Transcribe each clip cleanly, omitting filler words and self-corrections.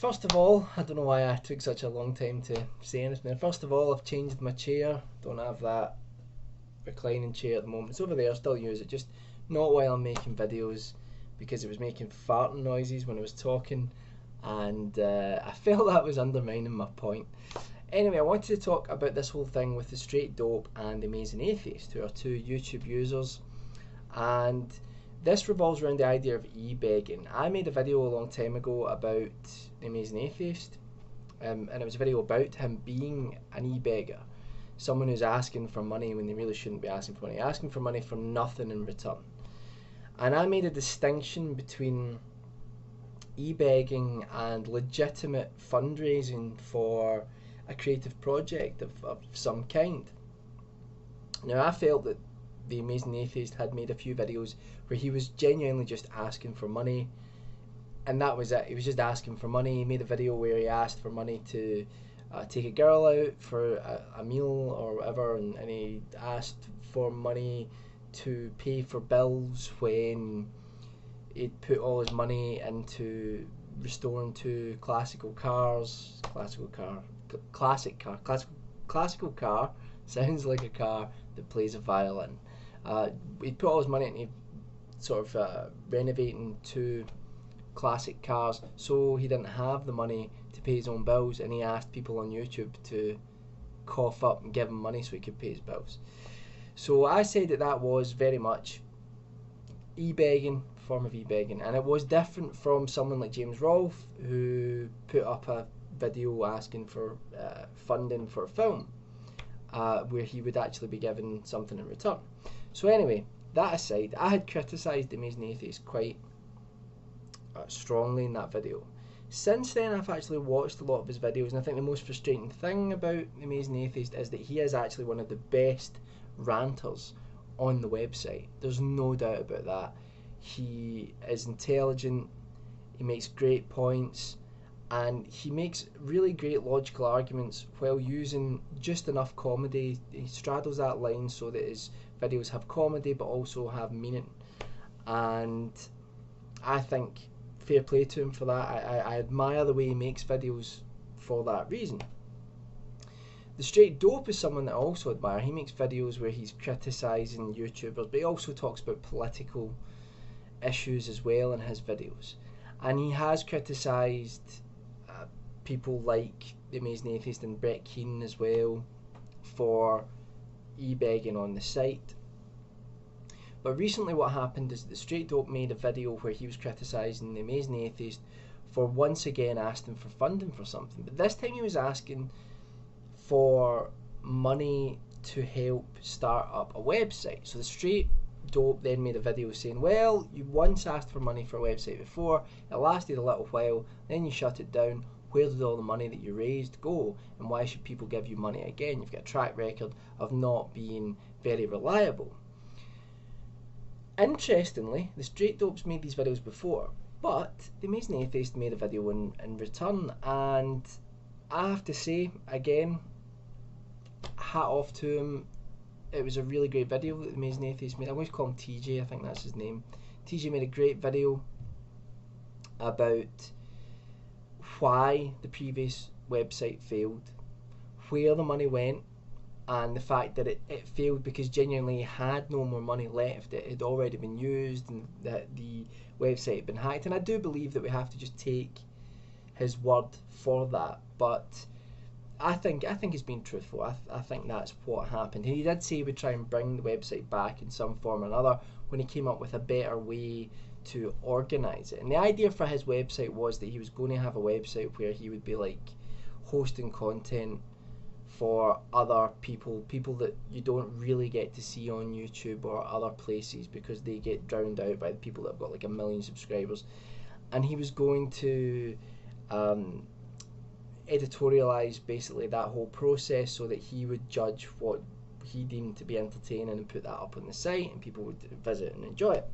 First of all, I don't know why I took such a long time to say anything. First of all, I've changed my chair. Don't have that reclining chair at the moment. It's over there, I still use it, just not while I'm making videos because it was making farting noises when I was talking, and I felt that was undermining my point. Anyway, I wanted to talk about this whole thing with the Straight Dope and the Amazing Atheist, who are two YouTube users, and this revolves around the idea of e-begging. I made a video a long time ago about the Amazing Atheist, and it was a video about him being an e-beggar, someone who's asking for money when they really shouldn't be asking for money, asking for money for nothing in return. And I made a distinction between e-begging and legitimate fundraising for a creative project of some kind. Now, I felt that the Amazing Atheist had made a few videos where he was genuinely just asking for money, and that was it. He was just asking for money. He made a video where he asked for money to take a girl out for a meal or whatever, and he asked for money to pay for bills when he'd put all his money into restoring two classical car, sounds like a car that plays a violin. He'd put all his money into sort of renovating two classic cars, so he didn't have the money to pay his own bills, and he asked people on YouTube to cough up and give him money so he could pay his bills. So I said that that was very much e-begging, form of e-begging, and it was different from someone like James Rolfe, who put up a video asking for funding for a film, where he would actually be given something in return. So anyway, that aside, I had criticised the Amazing Atheist quite strongly in that video. Since then, I've actually watched a lot of his videos, and I think the most frustrating thing about the Amazing Atheist is that he is actually one of the best ranters on the website. There's no doubt about that. He is intelligent, he makes great points, and he makes really great logical arguments while using just enough comedy. He straddles that line so that his videos have comedy but also have meaning, and I think fair play to him for that. I admire the way he makes videos for that reason. The Straight Dope is someone that I also admire. He makes videos where he's criticising YouTubers, but he also talks about political issues as well in his videos. And he has criticised people like the Amazing Atheist and Brett Keenan as well for e-begging on the site. But recently what happened is that Straight Dope made a video where he was criticising the Amazing Atheist for once again asking for funding for something. But this time he was asking for money to help start up a website. So the Straight Dope then made a video saying, well, you once asked for money for a website before, it lasted a little while, then you shut it down. Where did all the money that you raised go, and why should people give you money again? You've got a track record of not being very reliable. Interestingly, the Straight Dope's made these videos before, but the Amazing Atheist made a video in return, and I have to say, again, hat off to him. It was a really great video that the Amazing Atheist made. I'm going to call him TJ, I think that's his name. TJ made a great video about why the previous website failed, where the money went, and the fact that it failed because genuinely had no more money left. It had already been used, and that the website had been hacked. And I do believe that we have to just take his word for that. But I think he's been truthful. I think that's what happened. He did say he would try and bring the website back in some form or another when he came up with a better way to organise it. And the idea for his website was that he was going to have a website where he would be like hosting content for other people that you don't really get to see on YouTube or other places because they get drowned out by the people that have got like 1 million subscribers. And he was going to editorialise basically that whole process so that he would judge what he deemed to be entertaining and put that up on the site, and people would visit and enjoy it.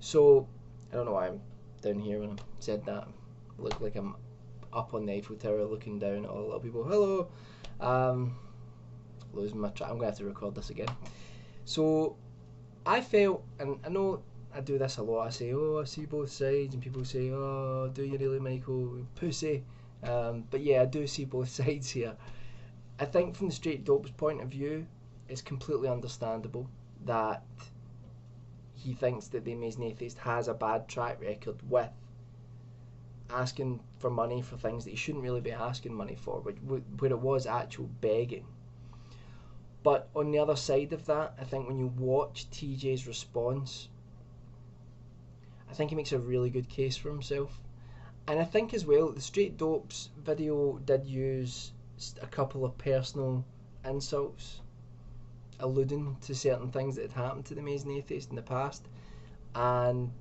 So I don't know why I'm down here when I said that. I look like I'm up on the Eiffel Tower looking down at all the little people. Hello. Losing my track. I'm going to have to record this again. So I felt, and I know I do this a lot. I say, oh, I see both sides, and people say, oh, do you really, Michael? Pussy. But yeah, I do see both sides here. I think from the Straight Dope's point of view, it's completely understandable that he thinks that the Amazing Atheist has a bad track record with asking for money for things that he shouldn't really be asking money for, where it was actual begging. But on the other side of that, I think when you watch TJ's response, I think he makes a really good case for himself. And I think as well, the Straight Dope's video did use a couple of personal insults, alluding to certain things that had happened to the Amazing Atheist in the past. And,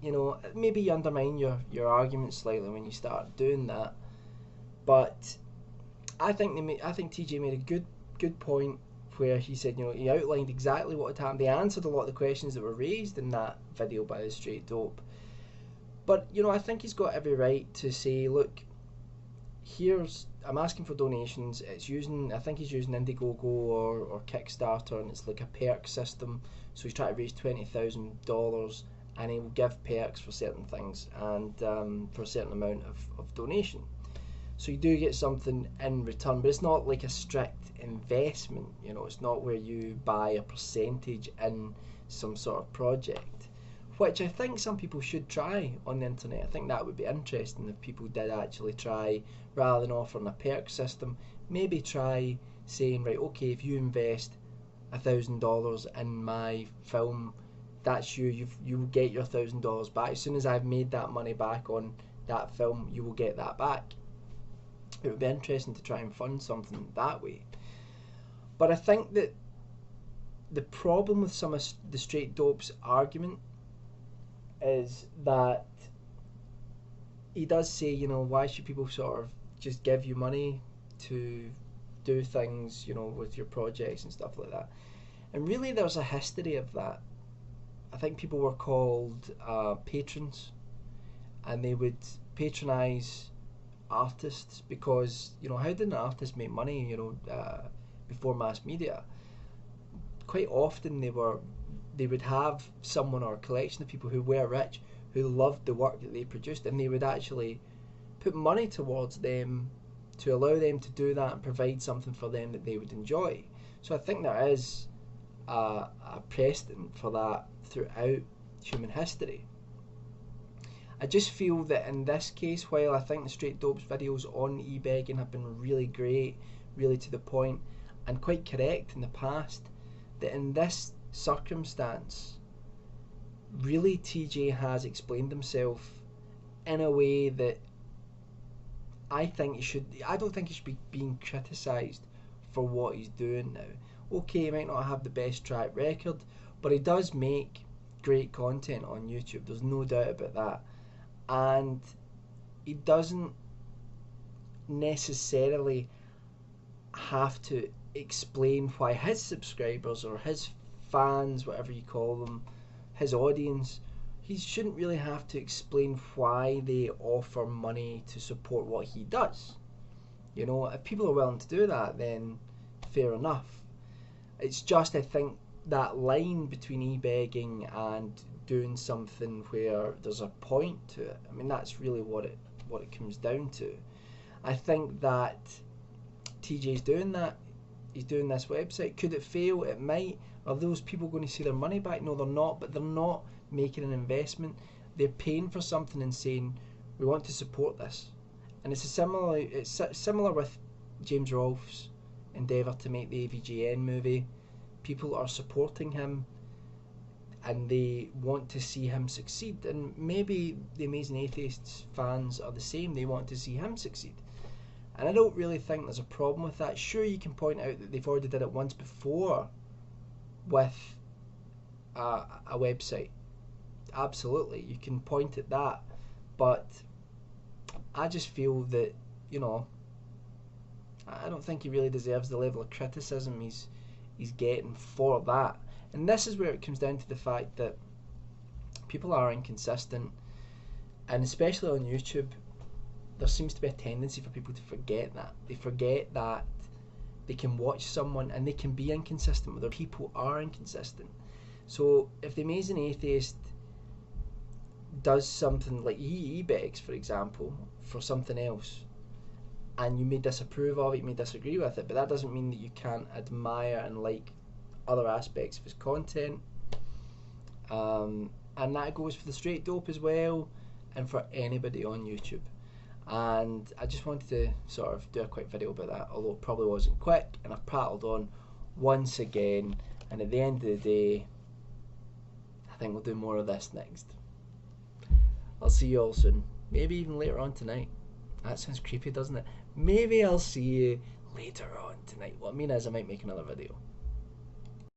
you know, maybe you undermine your argument slightly when you start doing that. But I think TJ made a good point where he said, you know, he outlined exactly what had happened. They answered a lot of the questions that were raised in that video by the Straight Dope. But, you know, I think he's got every right to say, look, I'm asking for donations. I think he's using Indiegogo or Kickstarter, and it's like a perk system. So he's trying to raise $20,000, and he will give perks for certain things and for a certain amount of donation. So you do get something in return, but it's not like a strict investment. You know, it's not where you buy a percentage in some sort of project, which I think some people should try on the internet. I think that would be interesting if people did actually try, rather than offering a perk system, maybe try saying, right, okay, if you invest $1,000 in my film, that's you will get your $1,000 back. As soon as I've made that money back on that film, you will get that back. It would be interesting to try and fund something that way. But I think that the problem with some of the Straight Dope's argument is that he does say, you know, why should people sort of just give you money to do things, you know, with your projects and stuff like that. And really there's a history of that. I think people were called patrons, and they would patronise artists because, you know, how did an artist make money, you know, before mass media? Quite often they would have someone or a collection of people who were rich, who loved the work that they produced, and they would actually put money towards them to allow them to do that and provide something for them that they would enjoy. So I think there is a precedent for that throughout human history. I just feel that in this case, while I think the Straight Dope's videos on e-begging have been really great, really to the point, and quite correct in the past, that in this circumstance, really TJ has explained himself in a way that I don't think he should be being criticised for what he's doing now. Okay, he might not have the best track record, but he does make great content on YouTube, there's no doubt about that. And he doesn't necessarily have to explain why his subscribers or his fans, whatever you call them, his audience, he shouldn't really have to explain why they offer money to support what he does. You know, if people are willing to do that, then fair enough. It's just, I think, that line between e-begging and doing something where there's a point to it. I mean, that's really what it comes down to. I think that TJ's doing that. He's doing this website. Could it fail? It might. Are those people going to see their money back? No, they're not. But they're not making an investment. They're paying for something and saying, we want to support this. And it's similar with James Rolfe's endeavour to make the AVGN movie. People are supporting him and they want to see him succeed. And maybe the Amazing Atheists fans are the same. They want to see him succeed. And I don't really think there's a problem with that. Sure, you can point out that they've already did it once before with a website. Absolutely, you can point at that. But I just feel that, you know, I don't think he really deserves the level of criticism he's getting for that. And this is where it comes down to the fact that people are inconsistent, and especially on YouTube, there seems to be a tendency for people to forget that. They forget that they can watch someone and they can be inconsistent with their people are inconsistent. So if the Amazing Atheist does something like he begs, for example, for something else, and you may disapprove of it, you may disagree with it, but that doesn't mean that you can't admire and like other aspects of his content. And that goes for the straight dope as well, and for anybody on YouTube. And I just wanted to sort of do a quick video about that, although it probably wasn't quick, and I've prattled on once again. And at the end of the day, I think we'll do more of this next. I'll see you all soon, maybe even later on tonight. That sounds creepy, doesn't it? Maybe I'll see you later on tonight. What I mean is I might make another video.